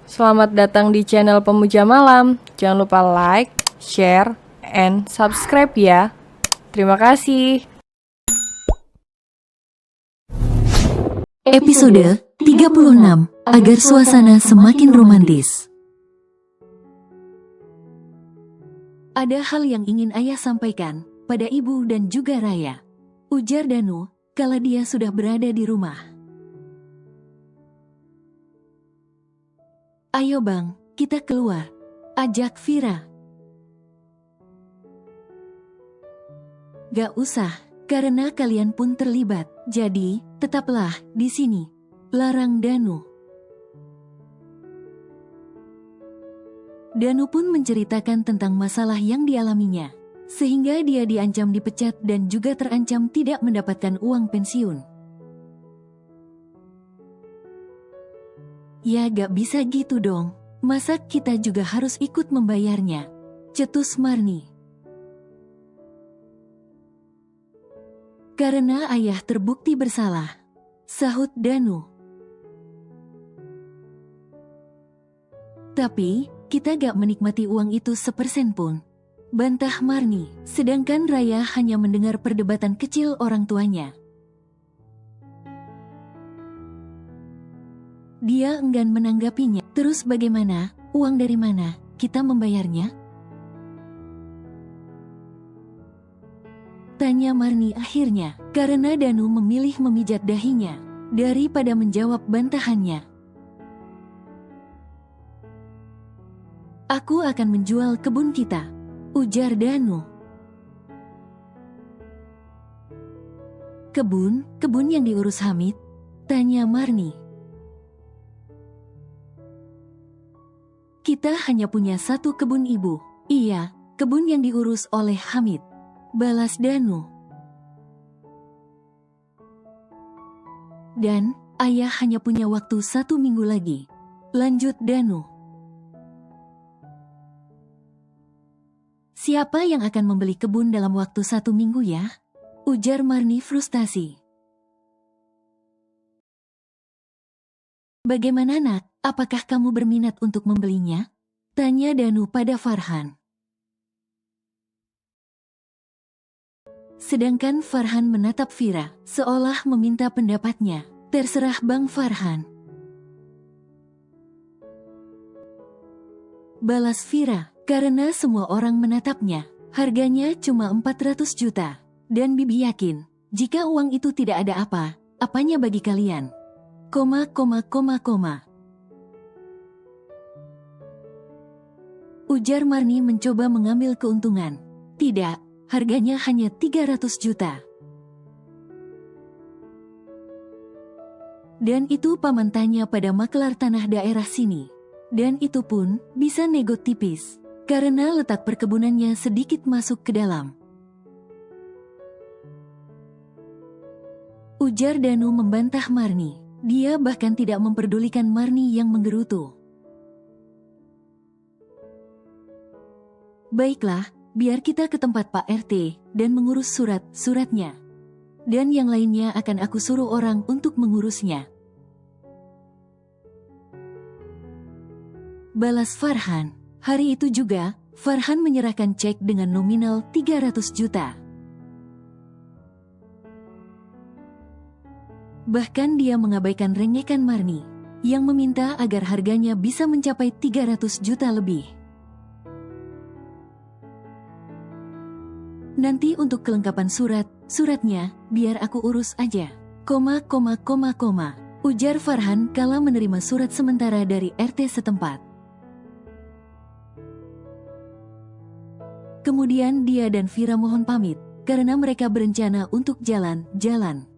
Selamat datang di channel Pemuja Malam. Jangan lupa like, share, and subscribe ya. Terima kasih. Episode 36, agar suasana semakin romantis. Ada hal yang ingin ayah sampaikan pada ibu dan juga Raya, ujar Danu kala dia sudah berada di rumah. Ayo bang, kita keluar, ajak Vira. Gak usah, karena kalian pun terlibat, jadi tetaplah di sini, larang Danu. Danu pun menceritakan tentang masalah yang dialaminya, sehingga dia diancam dipecat dan juga terancam tidak mendapatkan uang pensiun. Ya gak bisa gitu dong, masa kita juga harus ikut membayarnya, cetus Marni. Karena ayah terbukti bersalah, sahut Danu. Tapi, kita gak menikmati uang itu sepersen pun, bantah Marni, sedangkan Raya hanya mendengar perdebatan kecil orang tuanya. Dia enggan menanggapinya. Terus bagaimana? Uang dari mana? Kita membayarnya? Tanya Marni akhirnya, karena Danu memilih memijat dahinya daripada menjawab bantahannya. Aku akan menjual kebun kita, ujar Danu. Kebun yang diurus Hamid? Tanya Marni. Kita hanya punya satu kebun ibu. Iya, kebun yang diurus oleh Hamid, balas Danu. Dan, ayah hanya punya waktu 1 minggu lagi, lanjut Danu. Siapa yang akan membeli kebun dalam waktu 1 minggu ya? Ujar Marni frustasi. Bagaimana nak, apakah kamu berminat untuk membelinya? Tanya Danu pada Farhan. Sedangkan Farhan menatap Vira, seolah meminta pendapatnya. Terserah Bang Farhan, balas Vira, karena semua orang menatapnya. Harganya cuma 400 juta. Dan Bibi yakin, jika uang itu tidak ada apanya bagi kalian. Ujar Marni mencoba mengambil keuntungan. Tidak, harganya hanya 300 juta. Dan itu paman tanya pada makelar tanah daerah sini. Dan itu pun bisa nego tipis, karena letak perkebunannya sedikit masuk ke dalam. Ujar Danu membantah Marni. Dia bahkan tidak memperdulikan Marni yang menggerutu. Baiklah, biar kita ke tempat Pak RT dan mengurus suratnya. Dan yang lainnya akan aku suruh orang untuk mengurusnya, balas Farhan. Hari itu juga, Farhan menyerahkan cek dengan nominal 300 juta. Bahkan dia mengabaikan rengekan Marni, yang meminta agar harganya bisa mencapai 300 juta lebih. Nanti untuk kelengkapan suratnya, biar aku urus aja. Ujar Farhan kala menerima surat sementara dari RT setempat. Kemudian dia dan Vira mohon pamit, karena mereka berencana untuk jalan-jalan.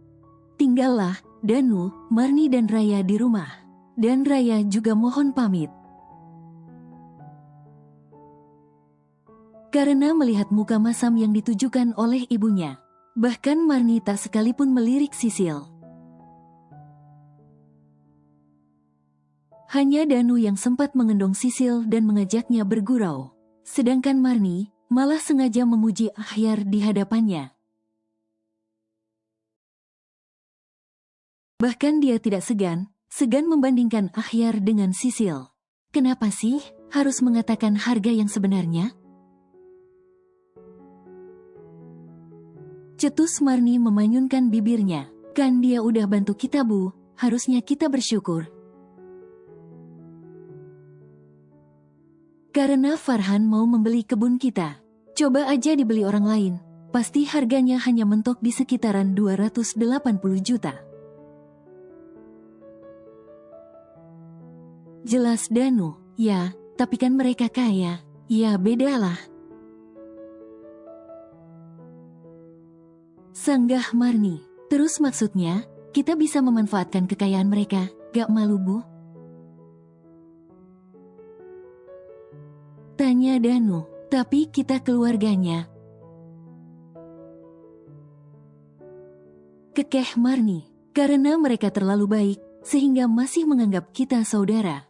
Tinggallah Danu, Marni dan Raya di rumah. Dan Raya juga mohon pamit, karena melihat muka masam yang ditujukan oleh ibunya. Bahkan Marni tak sekalipun melirik Sisil. Hanya Danu yang sempat mengendong Sisil dan mengajaknya bergurau. Sedangkan Marni malah sengaja memuji Akhyar di hadapannya. Bahkan dia tidak segan membandingkan Akhyar dengan Sisil. Kenapa sih harus mengatakan harga yang sebenarnya? Cetus Marni memanyunkan bibirnya. Kan dia udah bantu kita, Bu. Harusnya kita bersyukur. Karena Farhan mau membeli kebun kita. Coba aja dibeli orang lain. Pasti harganya hanya mentok di sekitaran 280 juta. Jelas Danu, ya, tapi kan mereka kaya. Ya bedalah. Sanggah Marni. Terus maksudnya, kita bisa memanfaatkan kekayaan mereka, gak malu, Bu? Tanya Danu, tapi kita keluarganya. Kekeh Marni, karena mereka terlalu baik, sehingga masih menganggap kita saudara.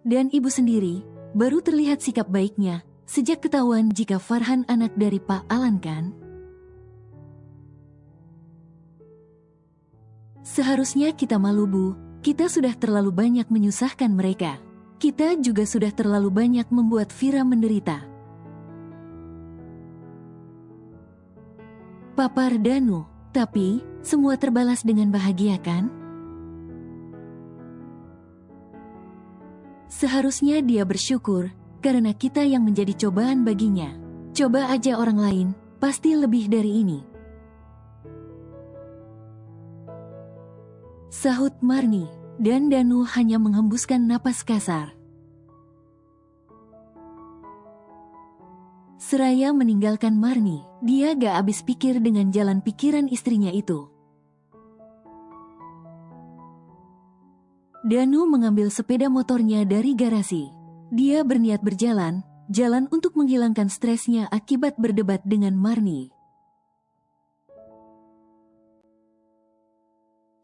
Dan ibu sendiri, baru terlihat sikap baiknya, sejak ketahuan jika Farhan anak dari Pak Alan kan? Seharusnya kita malu, Bu. Kita sudah terlalu banyak menyusahkan mereka. Kita juga sudah terlalu banyak membuat Vira menderita. Papar Danu, tapi semua terbalas dengan bahagia kan? Seharusnya dia bersyukur, karena kita yang menjadi cobaan baginya. Coba aja orang lain, pasti lebih dari ini. Sahut Marni, dan Danu hanya menghembuskan napas kasar. Seraya meninggalkan Marni, dia gak habis pikir dengan jalan pikiran istrinya itu. Danu mengambil sepeda motornya dari garasi. Dia berniat berjalan, jalan untuk menghilangkan stresnya akibat berdebat dengan Marni.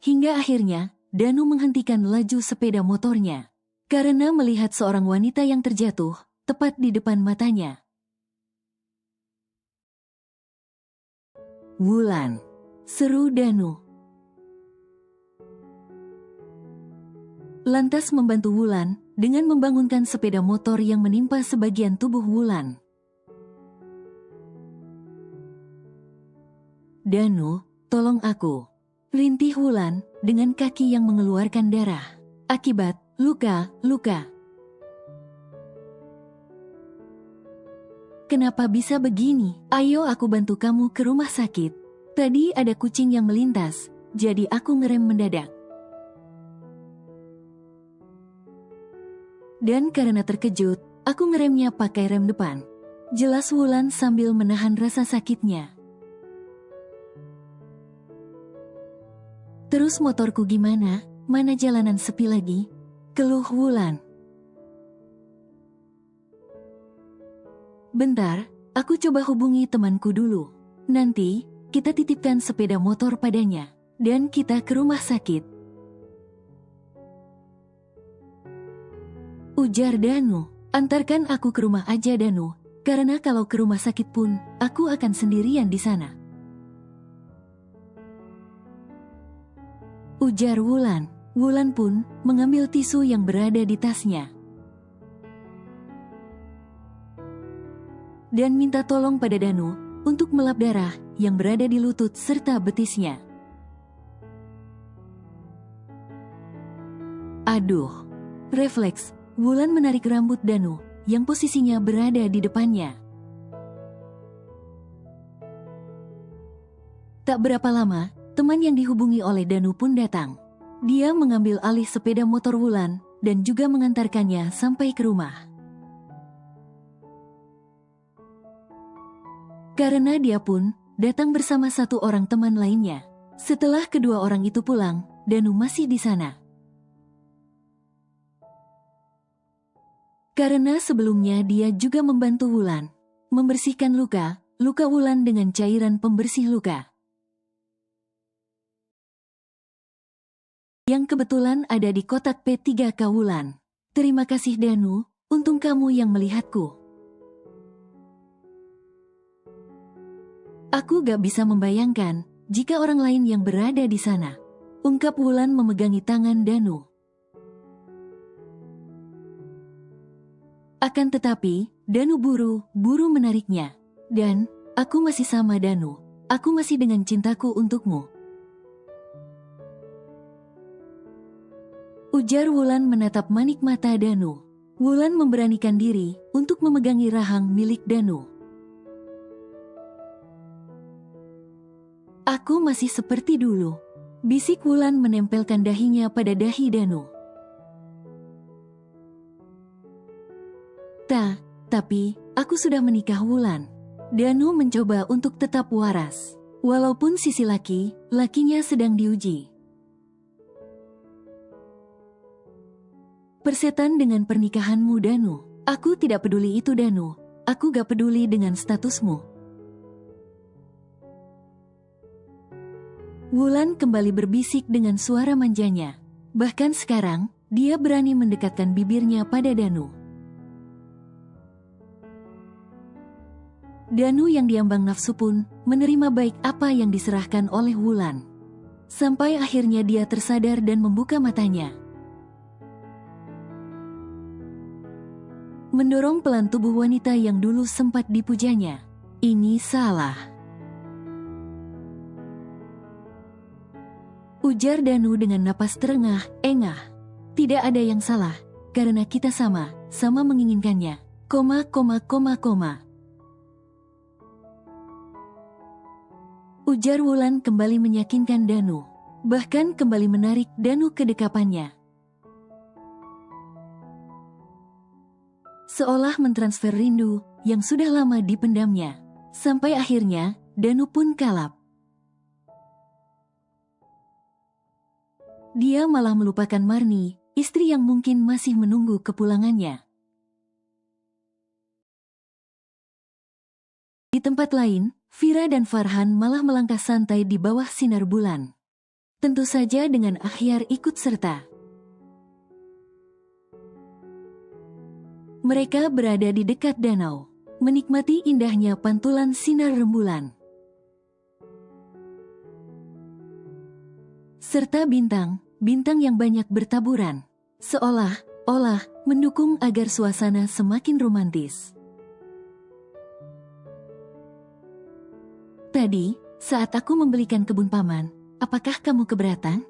Hingga akhirnya, Danu menghentikan laju sepeda motornya. Karena melihat seorang wanita yang terjatuh, tepat di depan matanya. Wulan, seru Danu. Lantas membantu Wulan dengan membangunkan sepeda motor yang menimpa sebagian tubuh Wulan. Danu, tolong aku. Rintih Wulan dengan kaki yang mengeluarkan darah. Akibat luka. Kenapa bisa begini? Ayo aku bantu kamu ke rumah sakit. Tadi ada kucing yang melintas, jadi aku ngerem mendadak. Dan karena terkejut, aku ngeremnya pakai rem depan. Jelas Wulan sambil menahan rasa sakitnya. Terus motorku gimana? Mana jalanan sepi lagi? Keluh Wulan. Bentar, aku coba hubungi temanku dulu. Nanti, kita titipkan sepeda motor padanya. Dan kita ke rumah sakit. Ujar Danu, antarkan aku ke rumah aja Danu. Karena kalau ke rumah sakit pun, aku akan sendirian di sana. Ujar Wulan. Wulan pun mengambil tisu yang berada di tasnya. Dan minta tolong pada Danu untuk melap darah yang berada di lutut serta betisnya. Aduh. Refleks, Wulan menarik rambut Danu yang posisinya berada di depannya. Tak berapa lama, teman yang dihubungi oleh Danu pun datang. Dia mengambil alih sepeda motor Wulan dan juga mengantarkannya sampai ke rumah. Karena dia pun datang bersama satu orang teman lainnya. Setelah kedua orang itu pulang, Danu masih di sana. Karena sebelumnya dia juga membantu Wulan membersihkan luka Wulan dengan cairan pembersih luka. Yang kebetulan ada di kotak P3K Wulan. Terima kasih Danu, untung kamu yang melihatku. Aku gak bisa membayangkan jika orang lain yang berada di sana. ungkap Wulan memegangi tangan Danu. Akan tetapi, Danu buru-buru menariknya. Dan, aku masih sama Danu. Aku masih dengan cintaku untukmu. Ujar Wulan menatap manik mata Danu. Wulan memberanikan diri untuk memegangi rahang milik Danu. Aku masih seperti dulu. Bisik Wulan menempelkan dahinya pada dahi Danu. Tapi, aku sudah menikah Wulan. Danu mencoba untuk tetap waras. Walaupun sisi lakinya sedang diuji. Persetan dengan pernikahanmu Danu. Aku tidak peduli itu Danu. Aku gak peduli dengan statusmu. Wulan kembali berbisik dengan suara manjanya. Bahkan sekarang, dia berani mendekatkan bibirnya pada Danu. Danu yang diambang nafsu pun menerima baik apa yang diserahkan oleh Wulan. Sampai akhirnya dia tersadar dan membuka matanya. Mendorong pelan tubuh wanita yang dulu sempat dipujanya. Ini salah. Ujar Danu dengan napas terengah-engah. Tidak ada yang salah, karena kita sama menginginkannya. Ujar Wulan kembali meyakinkan Danu. Bahkan kembali menarik Danu ke dekapannya. Seolah mentransfer rindu yang sudah lama dipendamnya. Sampai akhirnya, Danu pun kalap. Dia malah melupakan Marni, istri yang mungkin masih menunggu kepulangannya. Di tempat lain, Vira dan Farhan malah melangkah santai di bawah sinar bulan. Tentu saja dengan Akhyar ikut serta. Mereka berada di dekat danau, menikmati indahnya pantulan sinar rembulan. Serta bintang yang banyak bertaburan, seolah-olah mendukung agar suasana semakin romantis. Tadi, saat aku membelikan kebun paman, apakah kamu keberatan?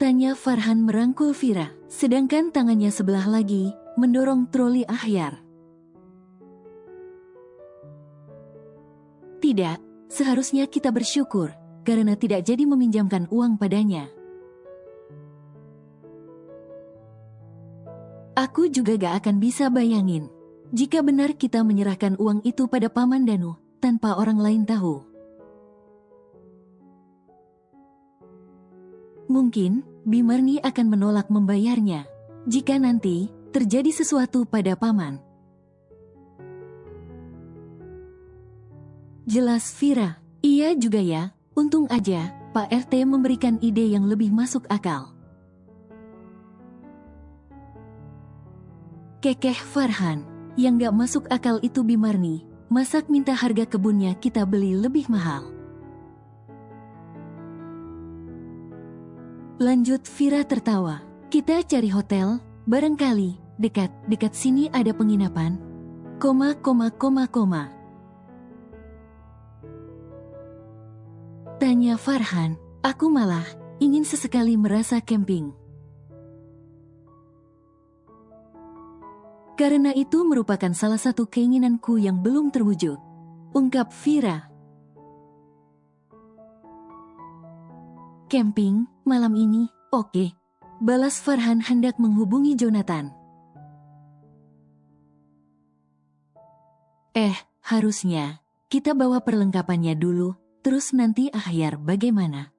Tanya Farhan merangkul Vira, sedangkan tangannya sebelah lagi mendorong troli Akhyar. Tidak, seharusnya kita bersyukur, karena tidak jadi meminjamkan uang padanya. Aku juga gak akan bisa bayangin, jika benar kita menyerahkan uang itu pada Paman Danu, tanpa orang lain tahu. Mungkin, Bimarni akan menolak membayarnya, jika nanti terjadi sesuatu pada Paman. Jelas Vira, iya juga ya, untung aja Pak RT memberikan ide yang lebih masuk akal. Kekeh Farhan, yang gak masuk akal itu Bimarni, masak minta harga kebunnya kita beli lebih mahal. Lanjut Vira tertawa, kita cari hotel, barangkali dekat sini ada penginapan. Tanya Farhan, aku malah ingin sesekali merasa camping. Karena itu merupakan salah satu keinginanku yang belum terwujud. Ungkap Vira. Camping, malam ini, oke. Balas Farhan hendak menghubungi Jonathan. Harusnya, kita bawa perlengkapannya dulu, terus nanti Akhyar bagaimana?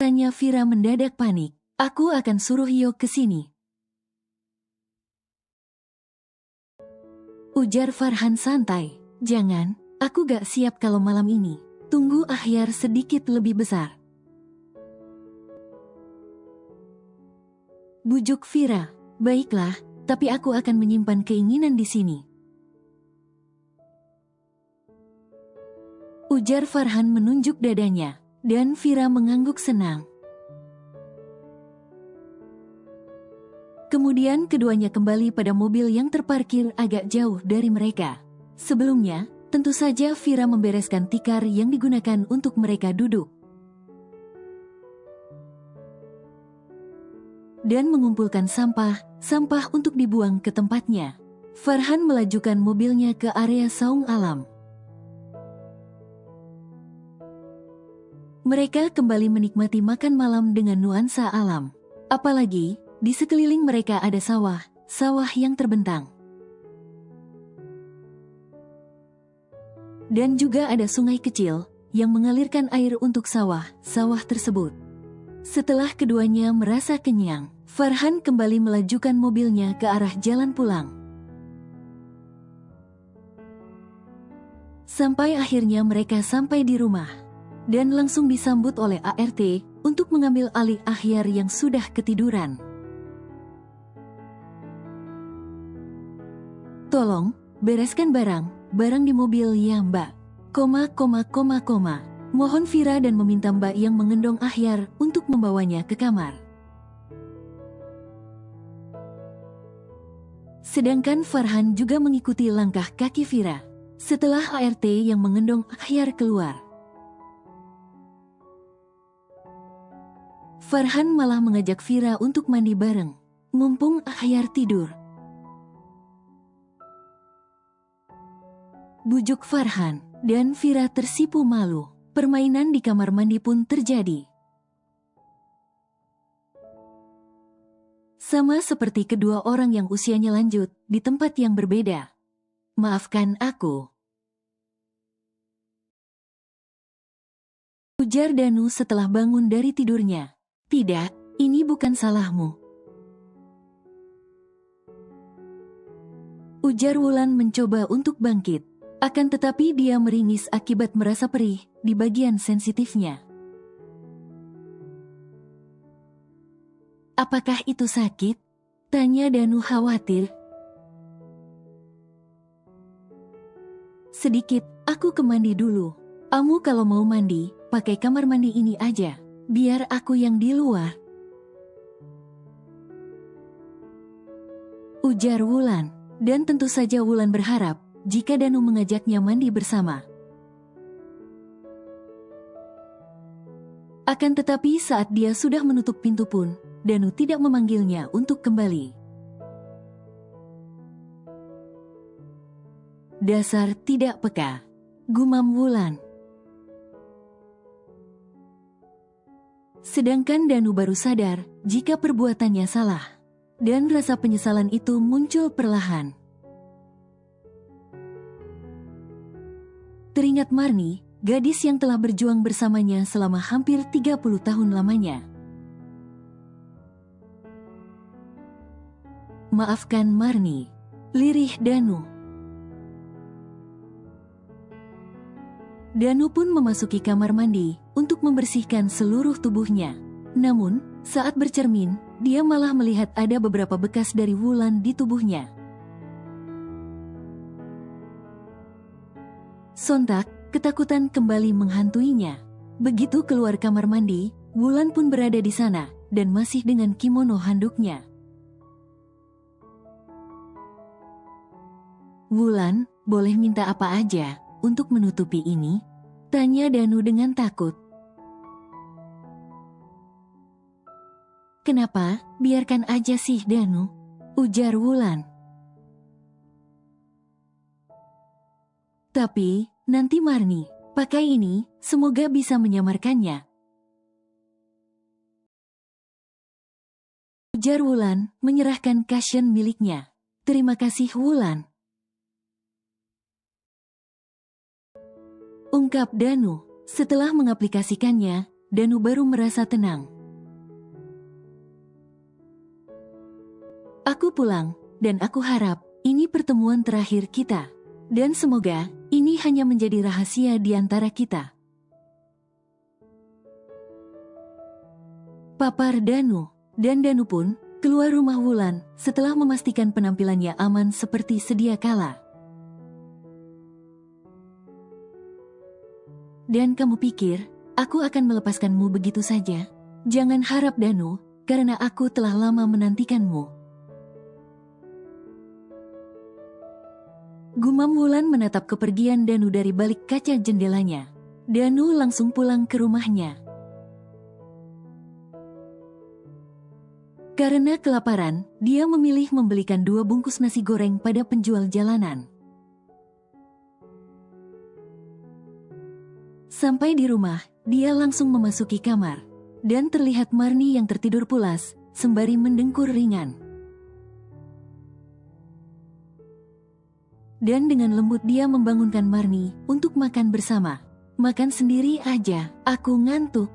Tanya Vira mendadak panik. Aku akan suruh Yo ke sini. Ujar Farhan santai. Jangan, aku gak siap kalau malam ini. Tunggu Akhyar sedikit lebih besar. Bujuk Vira. Baiklah, tapi aku akan menyimpan keinginan di sini. Ujar Farhan menunjuk dadanya, dan Vira mengangguk senang. Kemudian keduanya kembali pada mobil yang terparkir agak jauh dari mereka. Sebelumnya, tentu saja Vira membereskan tikar yang digunakan untuk mereka duduk. Dan mengumpulkan sampah untuk dibuang ke tempatnya. Farhan melajukan mobilnya ke area saung alam. Mereka kembali menikmati makan malam dengan nuansa alam. Apalagi, di sekeliling mereka ada sawah yang terbentang. Dan juga ada sungai kecil yang mengalirkan air untuk sawah tersebut. Setelah keduanya merasa kenyang, Farhan kembali melajukan mobilnya ke arah jalan pulang. Sampai akhirnya mereka sampai di rumah, dan langsung disambut oleh ART untuk mengambil alih Akhyar yang sudah ketiduran. Tolong, bereskan barang di mobil ya mbak. Mohon Vira dan meminta mbak yang mengendong Akhyar untuk membawanya ke kamar. Sedangkan Farhan juga mengikuti langkah kaki Vira. Setelah ART yang mengendong Akhyar keluar, Farhan malah mengajak Vira untuk mandi bareng, mumpung Akhyar tidur. Bujuk Farhan, dan Vira tersipu malu. Permainan di kamar mandi pun terjadi. Sama seperti kedua orang yang usianya lanjut, di tempat yang berbeda. Maafkan aku, ujar Danu setelah bangun dari tidurnya. Tidak, ini bukan salahmu, ujar Wulan mencoba untuk bangkit. Akan tetapi dia meringis akibat merasa perih di bagian sensitifnya. Apakah itu sakit? Tanya Danu khawatir. Sedikit, aku ke mandi dulu. Kamu kalau mau mandi, pakai kamar mandi ini aja. Biar aku yang di luar, ujar Wulan. Dan tentu saja Wulan berharap jika Danu mengajaknya mandi bersama. Akan tetapi saat dia sudah menutup pintu pun, Danu tidak memanggilnya untuk kembali. Dasar tidak peka, gumam Wulan. Sedangkan Danu baru sadar jika perbuatannya salah, dan rasa penyesalan itu muncul perlahan. Teringat Marni, gadis yang telah berjuang bersamanya selama hampir 30 tahun lamanya. Maafkan Marni, lirih Danu. Danu pun memasuki kamar mandi untuk membersihkan seluruh tubuhnya. Namun, saat bercermin, dia malah melihat ada beberapa bekas dari Wulan di tubuhnya. Sontak, ketakutan kembali menghantuinya. Begitu keluar kamar mandi, Wulan pun berada di sana, dan masih dengan kimono handuknya. Wulan, boleh minta apa aja untuk menutupi ini? Tanya Danu dengan takut. Kenapa? Biarkan aja sih Danu, ujar Wulan. Tapi, nanti Marni, pakai ini, semoga bisa menyamarkannya, ujar Wulan, menyerahkan cushion miliknya. Terima kasih Wulan, ungkap Danu. Setelah mengaplikasikannya, Danu baru merasa tenang. Aku pulang, dan aku harap ini pertemuan terakhir kita. Dan semoga ini hanya menjadi rahasia di antara kita, papar Danu. Dan Danu pun keluar rumah Wulan setelah memastikan penampilannya aman seperti sedia kala. Dan kamu pikir, aku akan melepaskanmu begitu saja? Jangan harap Danu, karena aku telah lama menantikanmu. Gumam Wulan menatap kepergian Danu dari balik kaca jendelanya. Danu langsung pulang ke rumahnya. Karena kelaparan, dia memilih membelikan 2 bungkus nasi goreng pada penjual jalanan. Sampai di rumah, dia langsung memasuki kamar. Dan terlihat Marni yang tertidur pulas, sembari mendengkur ringan. Dan dengan lembut dia membangunkan Marni untuk makan bersama. Makan sendiri aja, aku ngantuk.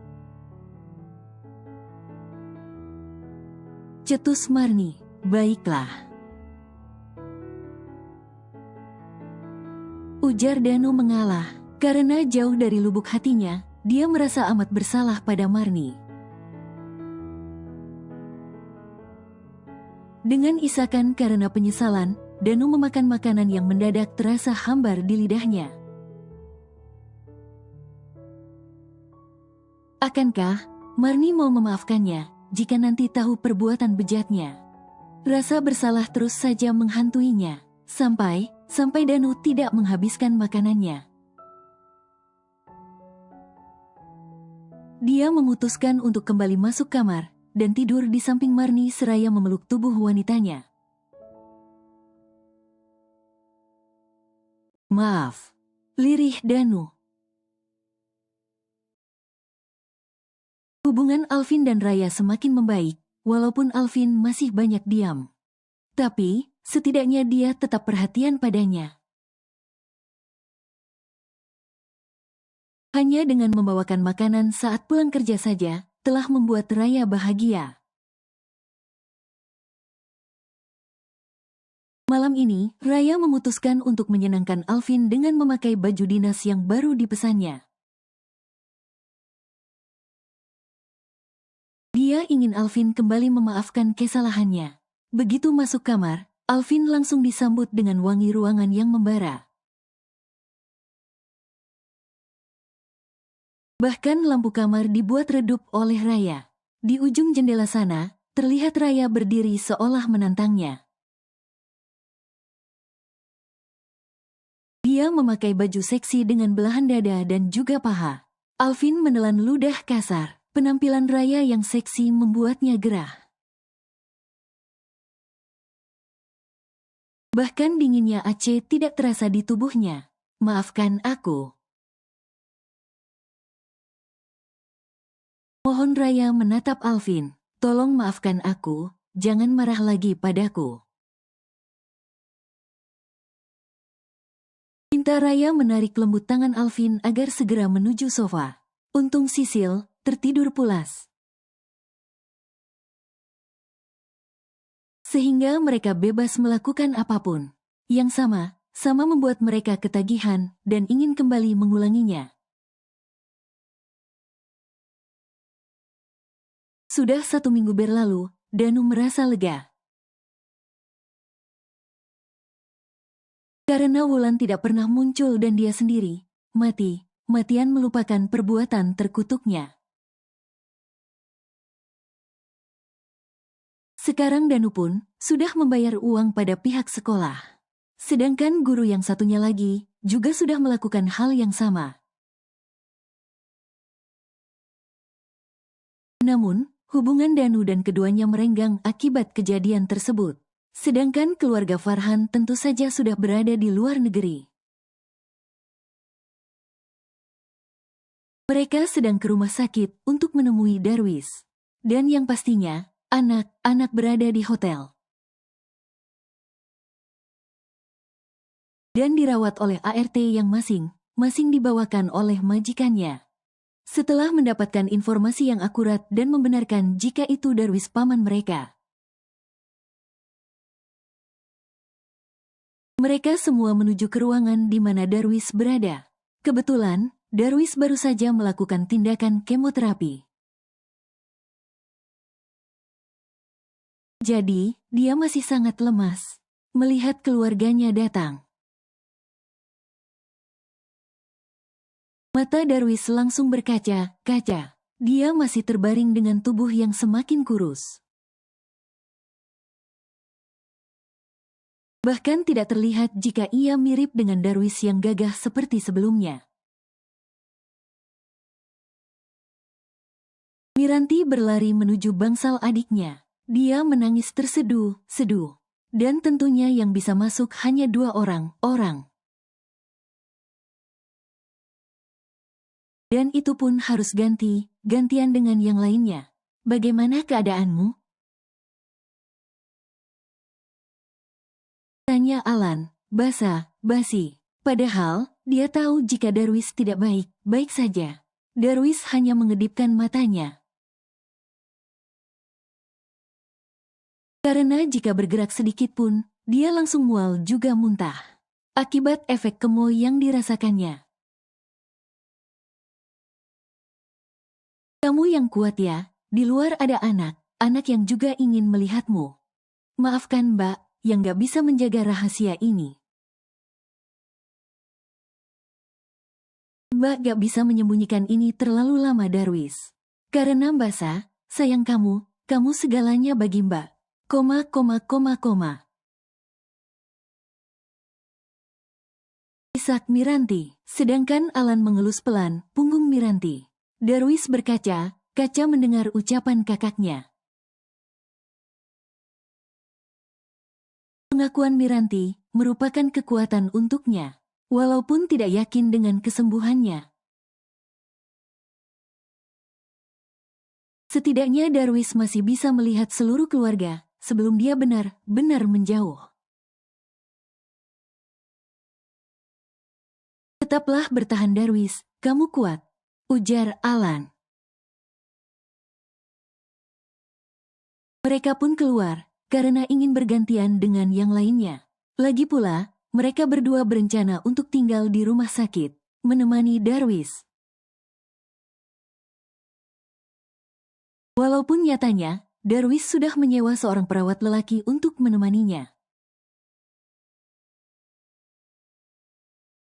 Cetus Marni, baiklah. Ujar Danu mengalah, karena jauh dari lubuk hatinya, dia merasa amat bersalah pada Marni. Dengan isakan karena penyesalan, Danu memakan makanan yang mendadak terasa hambar di lidahnya. Akankah Marni mau memaafkannya jika nanti tahu perbuatan bejatnya? Rasa bersalah terus saja menghantuinya, sampai Danu tidak menghabiskan makanannya. Dia memutuskan untuk kembali masuk kamar dan tidur di samping Marni seraya memeluk tubuh wanitanya. Maaf, lirih Danu. Hubungan Alvin dan Raya semakin membaik, walaupun Alvin masih banyak diam. Tapi, setidaknya dia tetap perhatian padanya. Hanya dengan membawakan makanan saat pulang kerja saja, telah membuat Raya bahagia. Malam ini, Raya memutuskan untuk menyenangkan Alvin dengan memakai baju dinas yang baru dipesannya. Dia ingin Alvin kembali memaafkan kesalahannya. Begitu masuk kamar, Alvin langsung disambut dengan wangi ruangan yang membara. Bahkan lampu kamar dibuat redup oleh Raya. Di ujung jendela sana, terlihat Raya berdiri seolah menantangnya. Dia memakai baju seksi dengan belahan dada dan juga paha. Alvin menelan ludah kasar. Penampilan Raya yang seksi membuatnya gerah. Bahkan dinginnya Aceh tidak terasa di tubuhnya. Maafkan aku. Mohon Raya menatap Alvin. Tolong maafkan aku, jangan marah lagi padaku. Pinta Raya menarik lembut tangan Alvin agar segera menuju sofa. Untung Sisil tertidur pulas. Sehingga mereka bebas melakukan apapun. Yang sama membuat mereka ketagihan dan ingin kembali mengulanginya. Sudah 1 minggu berlalu, Danu merasa lega. Karena Wulan tidak pernah muncul dan dia sendiri, mati-matian melupakan perbuatan terkutuknya. Sekarang Danu pun sudah membayar uang pada pihak sekolah. Sedangkan guru yang satunya lagi juga sudah melakukan hal yang sama. Namun, hubungan Danu dan keduanya merenggang akibat kejadian tersebut. Sedangkan keluarga Farhan tentu saja sudah berada di luar negeri. Mereka sedang ke rumah sakit untuk menemui Darwis. Dan yang pastinya, anak-anak berada di hotel. Dan dirawat oleh ART yang masing-masing dibawakan oleh majikannya. Setelah mendapatkan informasi yang akurat dan membenarkan jika itu Darwis paman mereka. Mereka semua menuju ke ruangan di mana Darwis berada. Kebetulan, Darwis baru saja melakukan tindakan kemoterapi. Jadi, dia masih sangat lemas. Melihat keluarganya datang. Mata Darwis langsung berkaca-kaca. Dia masih terbaring dengan tubuh yang semakin kurus. Bahkan tidak terlihat jika ia mirip dengan Darwis yang gagah seperti sebelumnya. Miranti berlari menuju bangsal adiknya. Dia menangis terseduh-seduh. Dan tentunya yang bisa masuk hanya 2 orang. Dan itu pun harus gantian dengan yang lainnya. Bagaimana keadaanmu? Tanya Alan, basa-basi. Padahal, dia tahu jika Darwis tidak baik saja. Darwis hanya mengedipkan matanya. Karena jika bergerak sedikit pun, dia langsung mual juga muntah. Akibat efek kemo yang dirasakannya. Kamu yang kuat ya, di luar ada anak yang juga ingin melihatmu. Maafkan Mbak, yang gak bisa menjaga rahasia ini. Mbak gak bisa menyembunyikan ini terlalu lama Darwis. Karena Mbak sayang kamu segalanya bagi Mbak. Isak Miranti. Sedangkan Alan mengelus pelan punggung Miranti. Darwis berkaca-kaca mendengar ucapan kakaknya. Pengakuan Miranti merupakan kekuatan untuknya, walaupun tidak yakin dengan kesembuhannya. Setidaknya Darwis masih bisa melihat seluruh keluarga sebelum dia benar-benar menjauh. Tetaplah bertahan Darwis, kamu kuat, ujar Alan. Mereka pun keluar, karena ingin bergantian dengan yang lainnya. Lagi pula, mereka berdua berencana untuk tinggal di rumah sakit, menemani Darwis. Walaupun nyatanya, Darwis sudah menyewa seorang perawat lelaki untuk menemaninya.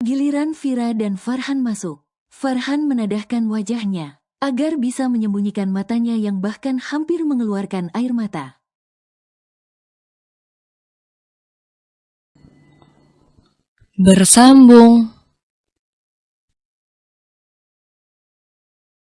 Giliran Vira dan Farhan masuk. Farhan menadahkan wajahnya, agar bisa menyembunyikan matanya yang bahkan hampir mengeluarkan air mata. Bersambung.